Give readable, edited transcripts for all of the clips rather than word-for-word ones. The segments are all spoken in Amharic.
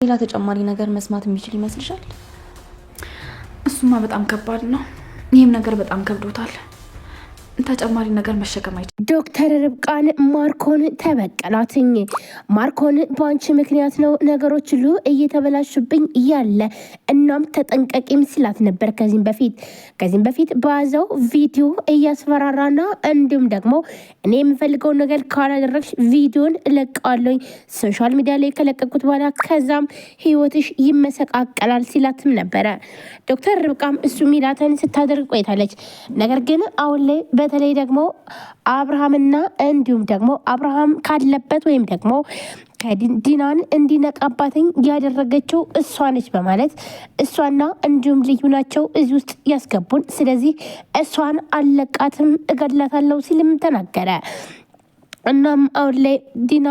ሌላ ተጨማሪ ነገር መስማት የሚችል ይመስልሻል? እሱማ በጣም ከባድ ነው። ይህም ነገር በጣም ከብዶታል። ተጨማሪ ነገር መሸከም አይችልም። ዶክተር ርብቃን ማርኮን ተበቀላትኝ። ማርኮን በአንቺ ምክንያት ነው ነገሮች ሁሉ እየተበላሹብኝ ያለ፣ እናም ተጠንቀቂም ሲላት ነበር። ከዚህም በፊት በያዘው ቪዲዮ እያስፈራራና እንዲሁም ደግሞ እኔ የምፈልገውን ነገር ካላደረግሽ ቪዲዮን እለቀዋለሁ፣ ሶሻል ሚዲያ ላይ ከለቀቁት በኋላ ከዛም ህይወትሽ ይመሰቃቀላል ሲላትም ነበረ። ዶክተር ርብቃም እሱ ሚላትን ስታደርግ ቆይታለች። ነገር ግን አሁን ላይ በተለይ ደግሞ አብርሃምና እንዲሁም ደግሞ አብርሃም ካለበት ወይም ደግሞ ዲናን እንዲነቃባትኝ ያደረገችው እሷ ነች በማለት እሷና እንዲሁም ልዩ ናቸው እዚህ ውስጥ ያስገቡን። ስለዚህ እሷን አለቃትም እገድላታለሁ ሲልም ተናገረ። እናም አሁን ላይ ዲና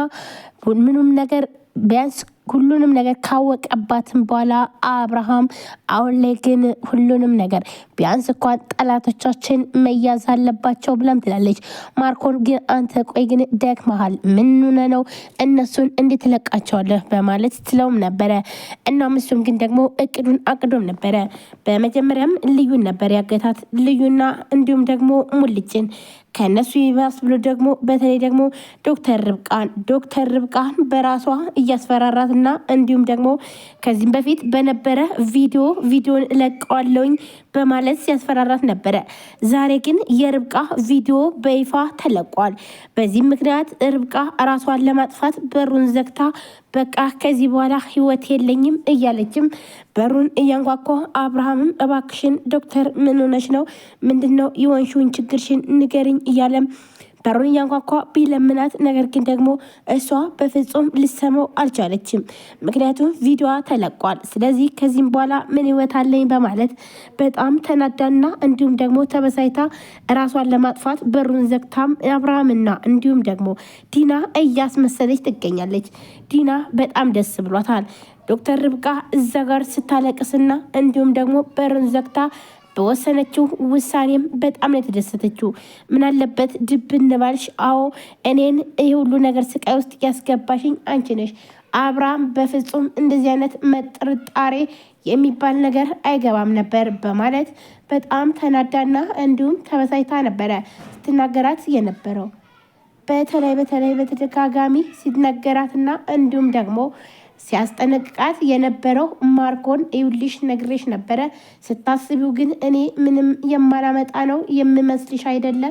ምንም ነገር ቢያንስ ሁሉንም ነገር ካወቀባትም በኋላ አብርሃም አሁን ላይ ግን ሁሉንም ነገር ቢያንስ እንኳን ጠላቶቻችን መያዝ አለባቸው ብለም ትላለች። ማርኮን ግን አንተ ቆይ ግን ደክመሃል፣ ምን ሆነ ነው እነሱን እንዴት ትለቃቸዋለህ በማለት ትለውም ነበረ። እናም እሱም ግን ደግሞ እቅዱን አቅዶም ነበረ። በመጀመሪያም ልዩን ነበር ያገታት፣ ልዩና እንዲሁም ደግሞ ሙልጭን ከነሱ ይባስ ብሎ ደግሞ በተለይ ደግሞ ዶክተር ርብቃን በራሷ እያስፈራራትና እንዲሁም ደግሞ ከዚህም በፊት በነበረ ቪዲዮን እለቀዋለሁኝ በማለት ሲያስፈራራት ነበረ። ዛሬ ግን የርብቃ ቪዲዮ በይፋ ተለቋል። በዚህም ምክንያት ርብቃ ራሷን ለማጥፋት በሩን ዘግታ በቃ ከዚህ በኋላ ህይወት የለኝም እያለችም በሩን እያንኳኳ አብርሃምም እባክሽን ዶክተር ምን ሆነሽ ነው? ምንድነው የወንሹን ችግርሽን ንገርኝ እያለም በሩን እያንኳኳ ቢለምናት፣ ነገር ግን ደግሞ እሷ በፍጹም ልሰማው አልቻለችም። ምክንያቱም ቪዲዮዋ ተለቋል። ስለዚህ ከዚህም በኋላ ምን ህይወት አለኝ በማለት በጣም ተናዳና እንዲሁም ደግሞ ተበሳይታ ራሷን ለማጥፋት በሩን ዘግታም አብርሃምና እንዲሁም ደግሞ ዲና እያስመሰለች ትገኛለች። ዲና በጣም ደስ ብሏታል። ዶክተር ርብቃ እዛ ጋር ስታለቅስና እንዲሁም ደግሞ በሩን ዘግታ በወሰነችው ውሳኔም በጣም ነው የተደሰተችው። ምን አለበት ድብ እንባልሽ? አዎ እኔን ይህ ሁሉ ነገር ስቃይ ውስጥ ያስገባሽኝ አንቺ ነሽ። አብርሃም በፍጹም እንደዚህ አይነት መጥርጣሬ የሚባል ነገር አይገባም ነበር በማለት በጣም ተናዳና እንዲሁም ተበሳይታ ነበረ ስትናገራት የነበረው። በተለይ በተደጋጋሚ ሲነገራትና እንዲሁም ደግሞ ሲያስጠነቅቃት የነበረው ማርኮን ይውልሽ ነግሬሽ ነበረ፣ ስታስቢው ግን እኔ ምንም የማላመጣ ነው የምመስልሽ አይደለ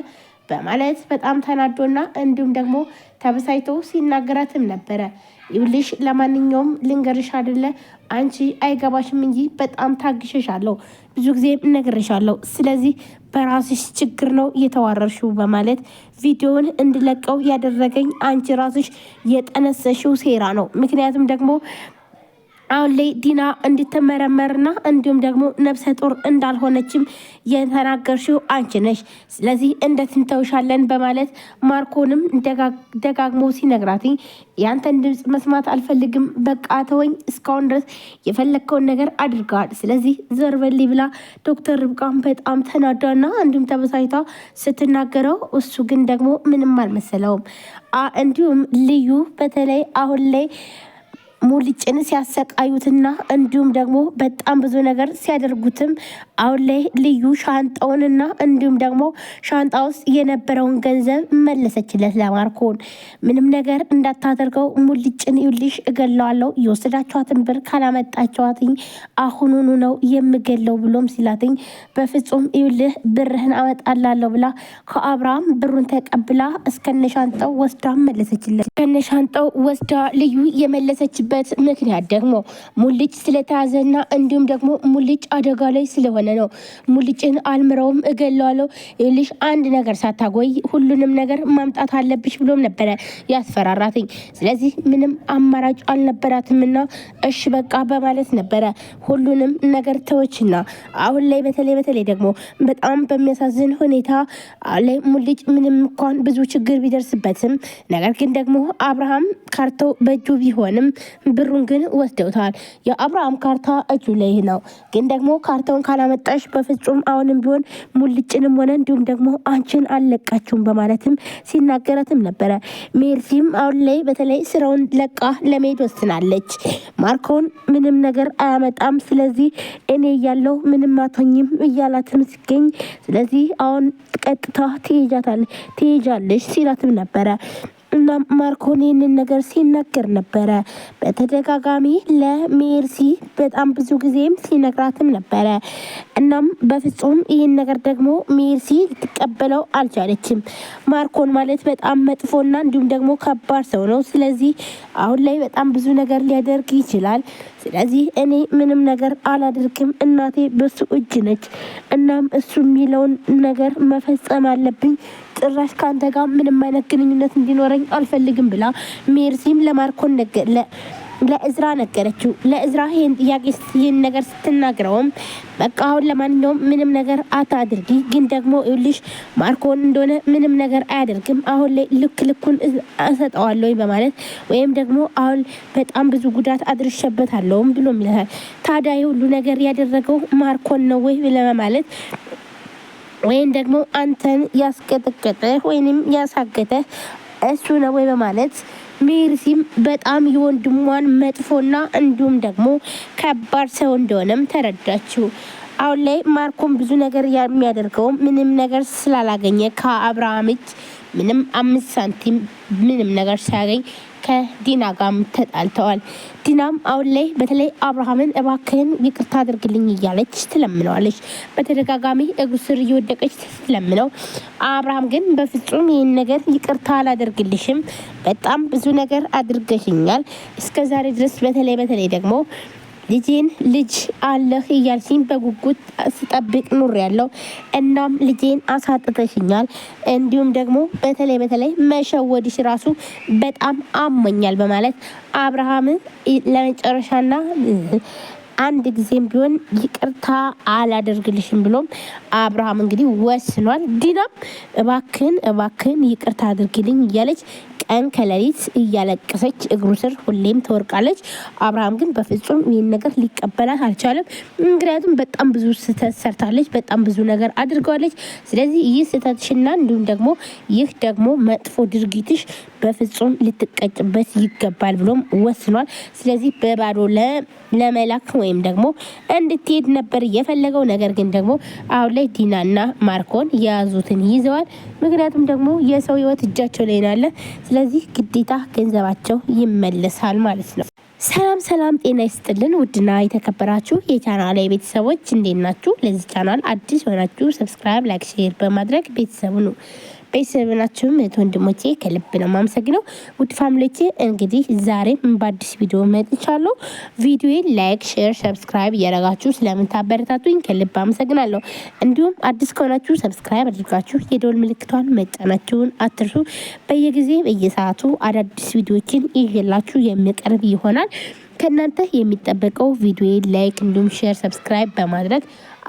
በማለት በጣም ተናዶና እንዲሁም ደግሞ ተበሳይቶ ሲናገራትም ነበረ። ይውልሽ ለማንኛውም ልንገርሽ አይደለ አንቺ አይገባሽም እንጂ በጣም ታግሸሻለሁ፣ ብዙ ጊዜ ነግሬሻለሁ። ስለዚህ በራስሽ ችግር ነው እየተዋረርሽው በማለት ቪዲዮውን እንድለቀው ያደረገኝ አንቺ ራስሽ የጠነሰሽው ሴራ ነው። ምክንያቱም ደግሞ አሁን ላይ ዲና እንድትመረመርና እንዲሁም ደግሞ ነፍሰ ጡር እንዳልሆነችም የተናገርሽው አንቺ ነሽ። ስለዚህ እንተውሻለን በማለት ማርኮንም ደጋግሞ ሲነግራትኝ ያንተን ድምፅ መስማት አልፈልግም፣ በቃ ተወኝ፣ እስካሁን ድረስ የፈለግከውን ነገር አድርገዋል፣ ስለዚህ ዘርበሊ ብላ ዶክተር ርብቃን በጣም ተናዳና እንዲሁም ተበሳይታ ስትናገረው እሱ ግን ደግሞ ምንም አልመሰለውም። እንዲሁም ልዩ በተለይ አሁን ላይ ሙልጭን ሲያሰቃዩትና እንዲሁም ደግሞ በጣም ብዙ ነገር ሲያደርጉትም አሁን ላይ ልዩ ሻንጣውንና እንዲሁም ደግሞ ሻንጣ ውስጥ የነበረውን ገንዘብ መለሰችለት ለማርኮን። ምንም ነገር እንዳታደርገው ሙልጭን ይውልሽ እገለዋለሁ፣ የወሰዳችኋትን ብር ካላመጣችኋትኝ አሁኑኑ ነው የምገለው ብሎም ሲላትኝ በፍጹም ይውልህ ብርህን አመጣላለሁ ብላ ከአብርሃም ብሩን ተቀብላ እስከነሻንጣው ወስዳ መለሰችለት። እስከነሻንጣው ወስዳ ልዩ የመለሰች በት ምክንያት ደግሞ ሙልጭ ስለተያዘና እንዲሁም ደግሞ ሙልጭ አደጋ ላይ ስለሆነ ነው። ሙልጭን አልምረውም እገለዋለሁ፣ ይልሽ አንድ ነገር ሳታጎይ ሁሉንም ነገር ማምጣት አለብሽ ብሎም ነበረ ያስፈራራትኝ። ስለዚህ ምንም አማራጭ አልነበራትምና እሺ በቃ በማለት ነበረ ሁሉንም ነገር ተወችና አሁን ላይ በተለይ ደግሞ በጣም በሚያሳዝን ሁኔታ ላይ ሙልጭ ምንም እንኳን ብዙ ችግር ቢደርስበትም ነገር ግን ደግሞ አብርሃም ካርቶ በእጁ ቢሆንም ብሩን ግን ወስደውታል። የአብርሃም ካርታ እጁ ላይ ነው። ግን ደግሞ ካርታውን ካላመጣሽ በፍጹም አሁንም ቢሆን ሙልጭንም ሆነ እንዲሁም ደግሞ አንቺን አልለቃችሁም በማለትም ሲናገራትም ነበረ። ሜርሲም አሁን ላይ በተለይ ስራውን ለቃ ለመሄድ ወስናለች። ማርኮን ምንም ነገር አያመጣም፣ ስለዚህ እኔ እያለሁ ምንም አትሆኝም እያላትም ሲገኝ፣ ስለዚህ አሁን ቀጥታ ትሄጃለሽ ሲላትም ነበረ። እና ማርኮን ይህንን ነገር ሲናገር ነበረ በተደጋጋሚ ለሜርሲ በጣም ብዙ ጊዜም ሲነግራትም ነበረ። እናም በፍጹም ይህን ነገር ደግሞ ሜርሲ ልትቀበለው አልቻለችም። ማርኮን ማለት በጣም መጥፎና እንዲሁም ደግሞ ከባድ ሰው ነው። ስለዚህ አሁን ላይ በጣም ብዙ ነገር ሊያደርግ ይችላል። ስለዚህ እኔ ምንም ነገር አላደርግም፣ እናቴ በሱ እጅ ነች። እናም እሱ የሚለውን ነገር መፈጸም አለብኝ። ጭራሽ ከአንተ ጋር ምንም አይነት ግንኙነት እንዲኖረኝ አልፈልግም ብላ ሜርሲም ለማርኮን ለእዝራ ነገረችው። ለእዝራ ይህን ነገር ስትናግረውም በቃ አሁን ለማንኛውም ምንም ነገር አታድርጊ፣ ግን ደግሞ ይኸውልሽ ማርኮን እንደሆነ ምንም ነገር አያደርግም፣ አሁን ላይ ልኩን እሰጠዋለሁ በማለት ወይም ደግሞ አሁን በጣም ብዙ ጉዳት አድርሸበታለሁም ብሎ ይላል። ታዲያ ሁሉ ነገር ያደረገው ማርኮን ነው ወይ ለማለት ወይም ደግሞ አንተን ያስቀጠቀጠ ወይንም ያሳገተ እሱ ነው ወይ በማለት ሜርሲም በጣም የወንድሟን መጥፎና እንዲሁም ደግሞ ከባድ ሰው እንደሆነም ተረዳችው። አሁን ላይ ማርኮን ብዙ ነገር የሚያደርገው ምንም ነገር ስላላገኘ ከአብርሃም እጅ ምንም 5 ሳንቲም ምንም ነገር ሳያገኝ ከዲና ጋር ተጣልተዋል። ዲናም አሁን ላይ በተለይ አብርሃምን እባክህን ይቅርታ አድርግልኝ እያለች ትለምነዋለች። በተደጋጋሚ እግሩ ስር እየወደቀች ትለምነው። አብርሃም ግን በፍጹም ይህን ነገር ይቅርታ አላደርግልሽም፣ በጣም ብዙ ነገር አድርገሽኛል እስከዛሬ ድረስ በተለይ ደግሞ ልጄን ልጅ አለህ እያልሽኝ በጉጉት ስጠብቅ ኑር ያለው እናም ልጄን አሳጥተሽኛል። እንዲሁም ደግሞ በተለይ መሸወድሽ ራሱ በጣም አሞኛል በማለት አብርሃምን ለመጨረሻና አንድ ጊዜም ቢሆን ይቅርታ አላደርግልሽም ብሎም አብርሃም እንግዲህ ወስኗል። ዲናም እባክህን ይቅርታ አድርግልኝ እያለች ቀን ከሌሊት እያለቀሰች እግሩ ስር ሁሌም ትወርቃለች። አብርሃም ግን በፍጹም ይህን ነገር ሊቀበላት አልቻለም። ምክንያቱም በጣም ብዙ ስህተት ሰርታለች፣ በጣም ብዙ ነገር አድርገዋለች። ስለዚህ ይህ ስህተትሽና እንዲሁም ደግሞ ይህ ደግሞ መጥፎ ድርጊትሽ በፍጹም ልትቀጭበት ይገባል ብሎም ወስኗል። ስለዚህ በባዶ ለመላክ ወይም ደግሞ እንድትሄድ ነበር የፈለገው። ነገር ግን ደግሞ አሁን ላይ ዲናና ማርኮን የያዙትን ይዘዋል። ምክንያቱም ደግሞ የሰው ሕይወት እጃቸው ላይ ናለ። ስለዚህ ግዴታ ገንዘባቸው ይመለሳል ማለት ነው። ሰላም ጤና ይስጥልን። ውድና የተከበራችሁ የቻናል ቤተሰቦች እንዴት ናችሁ? ለዚህ ቻናል አዲስ ሆናችሁ ሰብስክራይብ፣ ላይክ፣ ሼር በማድረግ ቤተሰቡ ነው ቤተሰብናችሁም ወንድሞቼ ከልብ ነው የማመሰግነው። ውድ ፋሚሊዎቼ እንግዲህ ዛሬም በአዲስ ቪዲዮ መጥቻለሁ። ቪዲዮዬን ላይክ፣ ሼር፣ ሰብስክራይብ እያደረጋችሁ ስለምታበረታቱኝ ከልብ አመሰግናለሁ። እንዲሁም አዲስ ከሆናችሁ ሰብስክራይብ አድርጋችሁ የደወል ምልክቷን መጫናችሁን አትርሱ። በየሰዓቱ አዳዲስ ቪዲዮዎችን ይዤላችሁ የሚቀርብ ይሆናል። ከእናንተ የሚጠበቀው ቪዲዮ ላይክ እንዲሁም ሼር ሰብስክራይብ በማድረግ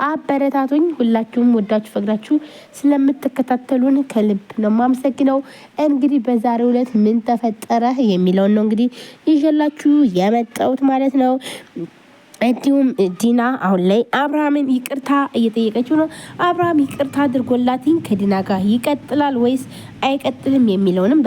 አበረታቱኝ። ሁላችሁም ወዳችሁ ፈቅዳችሁ ስለምትከታተሉን ከልብ ነው የማመሰግነው። እንግዲህ በዛሬው ዕለት ምን ተፈጠረ የሚለውን ነው እንግዲህ ይዤላችሁ የመጣሁት ማለት ነው። እንዲሁም ዲና አሁን ላይ አብርሃምን ይቅርታ እየጠየቀችው ነው። አብርሃም ይቅርታ አድርጎላትኝ ከዲና ጋር ይቀጥላል ወይስ አይቀጥልም የሚለውንም